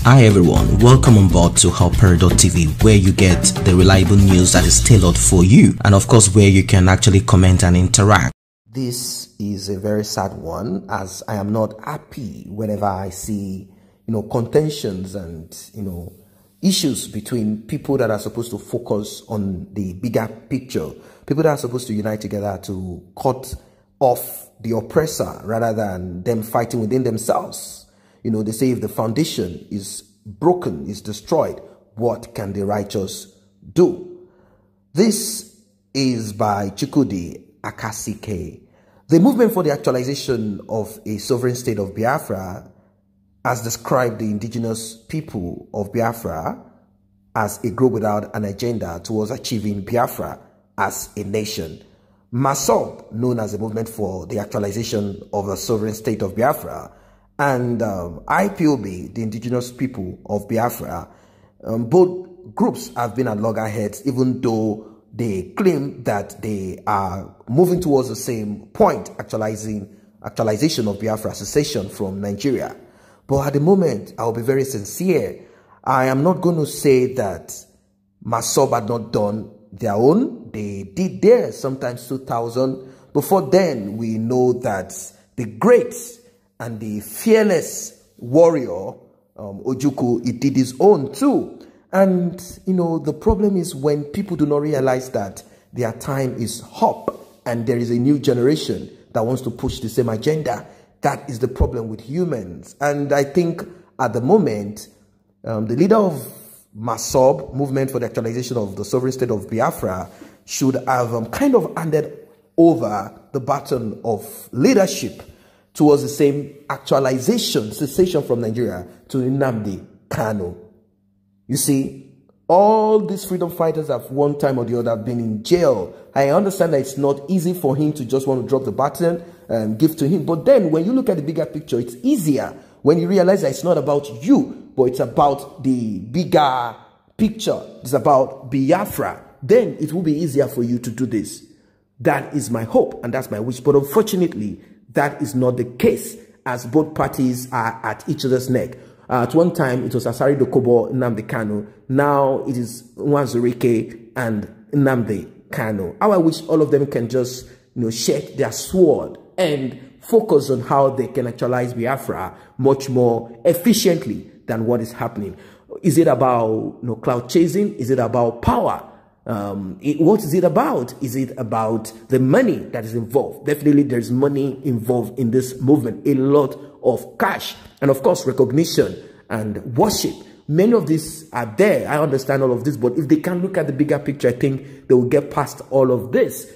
Hi everyone, welcome on board to ß0MßSHELL, where you get the reliable news that is tailored for you, and of course where you can actually comment and interact. This is a very sad one, as I am not happy whenever I see, contentions and, issues between people that are supposed to focus on the bigger picture, people that are supposed to unite together to cut off the oppressor rather than them fighting within themselves. They say if the foundation is broken, is destroyed, what can the righteous do? This is by Chukwudi Akasike. The movement for the actualization of a sovereign state of Biafra has described the indigenous people of Biafra as a group without an agenda towards achieving Biafra as a nation. MASS0B, known as the movement for the actualization of a sovereign state of Biafra, and IPOB, the indigenous people of Biafra, both groups have been at loggerheads, even though they claim that they are moving towards the same point, actualization of Biafra secession from Nigeria. But at the moment, I'll be very sincere. I am not going to say that MASS0B had not done their own. They did theirs, sometimes 2000. Before then, we know that the great and the fearless warrior, Ojukwu, he did his own too. And, the problem is when people do not realize that their time is up and there is a new generation that wants to push the same agenda. That is the problem with humans. And I think at the moment, the leader of MASS0B, Movement for the Actualization of the Sovereign State of Biafra, should have kind of handed over the baton of leadership towards the same cessation from Nigeria to Nnamdi Kanu. You see, all these freedom fighters have one time or the other been in jail. I understand that it's not easy for him to just want to drop the baton and give to him. But then when you look at the bigger picture, it's easier when you realize that it's not about you, but it's about the bigger picture. It's about Biafra. Then it will be easier for you to do this. That is my hope and that's my wish. But unfortunately, that is not the case, as both parties are at each other's neck. At one time, it was Asari Dokubo, Nnamdi Kanu. Now it is Nwanzurike and Nnamdi Kanu. How I wish all of them can just, shed their sword and focus on how they can actualize Biafra much more efficiently than what is happening. Is it about cloud chasing? Is it about power? What is it about? Is it about the money that is involved? Definitely there's money involved in this movement, a lot of cash, and of course recognition and worship. Many of these are there. I understand all of this, but if they can look at the bigger picture, I think they will get past all of this.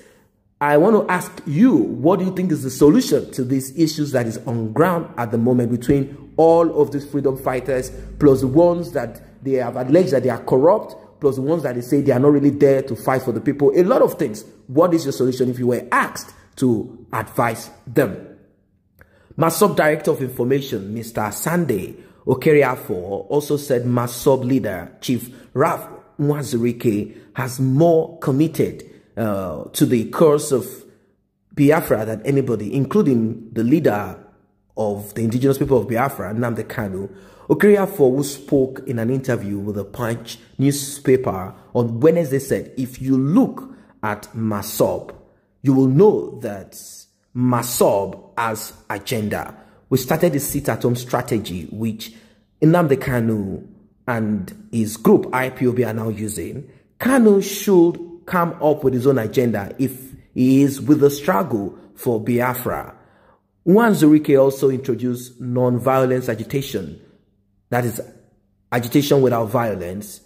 I want to ask you, what do you think is the solution to these issues that is on ground at the moment between all of these freedom fighters, plus the ones that they have alleged that they are corrupt, plus the ones that they say they are not really there to fight for the people? A lot of things. What is your solution if you were asked to advise them? MASS0B Director of Information, Mr. Sunday Okeriafo, also said MASS0B leader, Chief Ralph Nwanzurike, has more committed to the cause of Biafra than anybody, including the leader of the indigenous people of Biafra, Nnamdi Kanu. Okeriafo, who spoke in an interview with the Punch newspaper on Wednesday, said, if you look at MASS0B, you will know that MASS0B has agenda. We started the sit-at-home strategy, which Nnamdi Kanu and his group IPOB are now using. Kanu should come up with his own agenda if he is with the struggle for Biafra. Nwanzurike also introduced non-violence agitation, that is agitation without violence,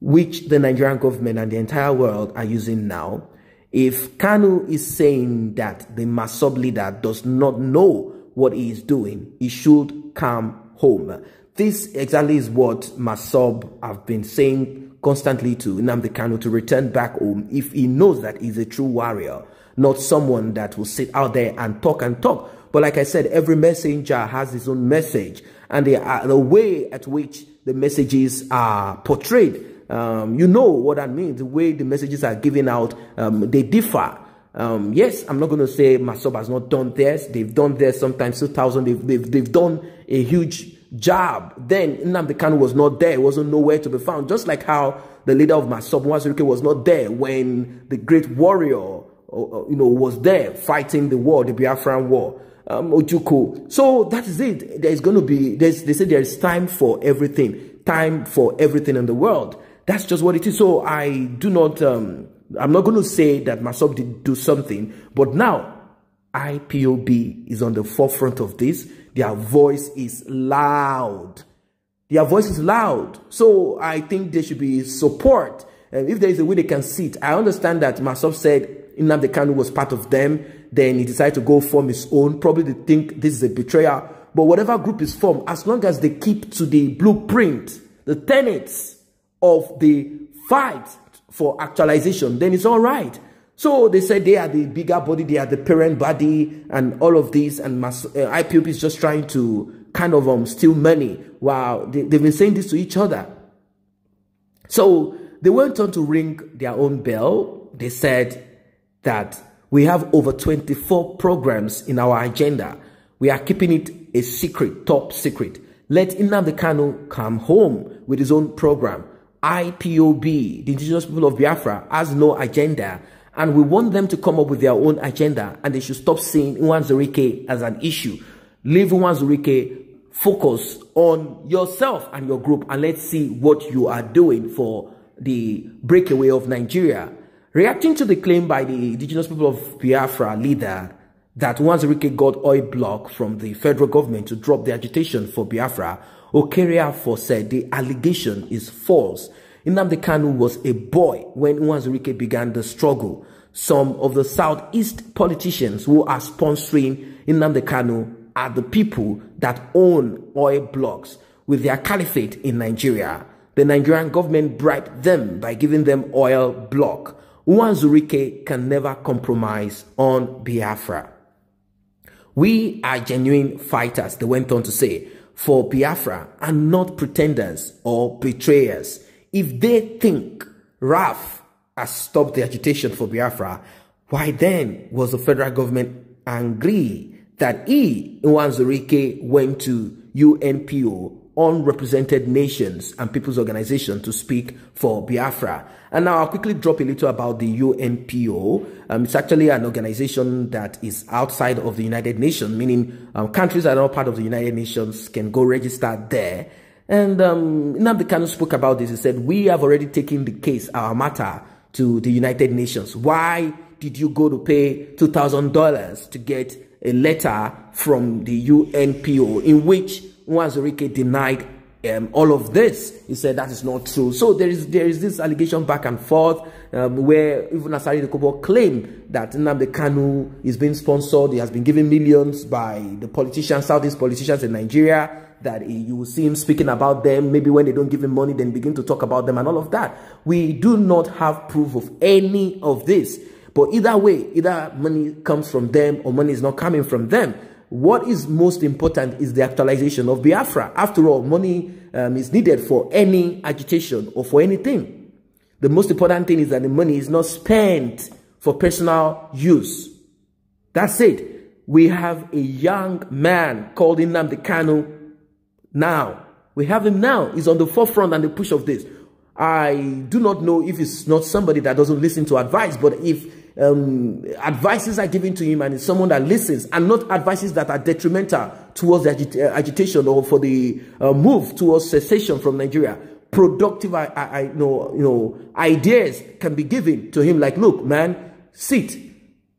which the Nigerian government and the entire world are using now. If Kanu is saying that the MASS0B leader does not know what he is doing, he should come home. This exactly is what MASS0B have been saying constantly to Nnamdi Kanu, to return back home if he knows that he's a true warrior, not someone that will sit out there and talk and talk. But like I said, every messenger has his own message, and the way at which the messages are portrayed, you know what that means. The way the messages are given out, they differ. Yes, I'm not going to say MASS0B has not done theirs. They've done theirs sometimes 2000. They've done a huge jab, then Nnamdi Kanu was not there, wasn't nowhere to be found. Just like how the leader of MASS0B, Nwazurike, was not there when the great warrior, was there fighting the war, the Biafran war, Ojukwu. So that is it. There's going to be, they say there is time for everything in the world. That's just what it is. So I do not, I'm not going to say that MASS0B did do something, but now IPOB is on the forefront of this. Their voice is loud. Their voice is loud. So I think there should be support. And if there is a way they can sit, I understand that MASS0B said Nnamdi Kanu was part of them. Then he decided to go form his own. Probably they think this is a betrayal. But whatever group is formed, as long as they keep to the blueprint, the tenets of the fight for actualization, then it's all right. So they said they are the bigger body, they are the parent body, and all of this, and IPOB is just trying to kind of steal money. Wow, they've been saying this to each other. So they went on to ring their own bell. They said that we have over 24 programs in our agenda. We are keeping it a secret, top secret. Let Nnamdi Kanu come home with his own program. IPOB, the indigenous people of Biafra, has no agenda. And we want them to come up with their own agenda. And they should stop seeing Nwazurike as an issue. Leave Nwazurike, focus on yourself and your group. And let's see what you are doing for the breakaway of Nigeria. Reacting to the claim by the indigenous people of Biafra leader that Nwazurike got oil block from the federal government to drop the agitation for Biafra, Okereafo said the allegation is false. Nnamdi Kanu was a boy when Nwazurike began the struggle. Some of the Southeast politicians who are sponsoring Nnamdi Kanu are the people that own oil blocks with their caliphate in Nigeria. The Nigerian government bribed them by giving them oil block. Nwazurike can never compromise on Biafra. We are genuine fighters, they went on to say, for Biafra, and not pretenders or betrayers. If they think RAF has stopped the agitation for Biafra, why then was the federal government angry that Nwazurike went to UNPO, Unrepresented Nations and People's Organization, to speak for Biafra? And now I'll quickly drop a little about the UNPO. It's actually an organization that is outside of the United Nations, meaning countries that are not part of the United Nations can go register there. And Nnamdi Kanu spoke about this. He said, we have already taken the case, our matter, to the United Nations. Why did you go to pay $2,000 to get a letter from the UNPO in which Nwazurike denied all of this? He said that is not true. So there is this allegation back and forth where even Asari Dokubo claimed that Nnamdi Kanu is being sponsored. He has been given millions by the politicians, Southeast politicians in Nigeria, that you will see him speaking about them. Maybe when they don't give him money, then begin to talk about them and all of that. We do not have proof of any of this. But either way, either money comes from them or money is not coming from them. What is most important is the actualization of Biafra. After all, money is needed for any agitation or for anything. The most important thing is that the money is not spent for personal use. That's it. We have a young man called Nnamdi Kanu now. We have him now. He's on the forefront and the push of this. I do not know if it's not somebody that doesn't listen to advice, but if advices are given to him and it's someone that listens, and not advices that are detrimental towards the agitation or for the move towards secession from Nigeria, productive ideas can be given to him, like, look, man, sit,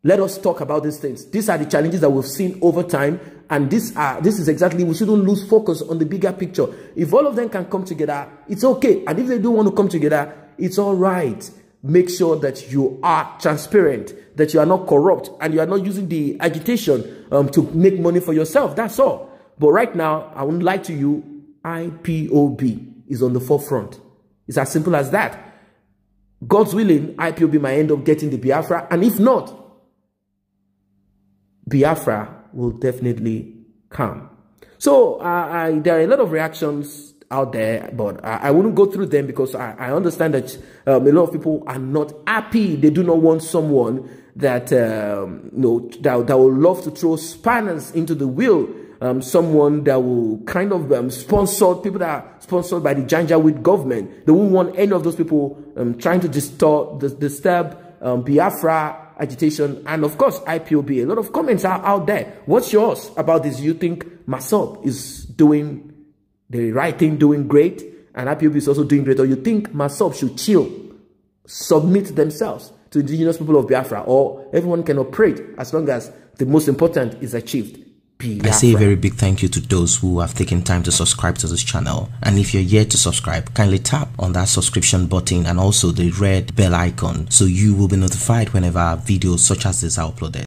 let us talk about these things. These are the challenges that we've seen over time, and this is exactly, we shouldn't lose focus on the bigger picture. If all of them can come together, it's okay. And if they don't want to come together, it's all right. Make sure that you are transparent, that you are not corrupt, and you are not using the agitation to make money for yourself. That's all. But right now, I wouldn't lie to you, IPOB is on the forefront. It's as simple as that. God's willing, IPOB might end up getting the Biafra, and if not, Biafra will definitely come. So there are a lot of reactions out there, but I wouldn't go through them because I understand that a lot of people are not happy. They do not want someone that that will love to throw spanners into the wheel someone that will kind of sponsor people that are sponsored by the Janjaweed government. They won't want any of those people trying to disturb Biafra agitation, and of course IPOB. A lot of comments are out there. What's yours about this? You think MASS0B is doing the right thing, doing great, and IPOB is also doing great, or you think MASS0B should chill, submit themselves to the indigenous people of Biafra, or everyone can operate as long as the most important is achieved? Biafra. I say a very big thank you to those who have taken time to subscribe to this channel, and if you're yet to subscribe, kindly tap on that subscription button and also the red bell icon so you will be notified whenever videos such as this are uploaded.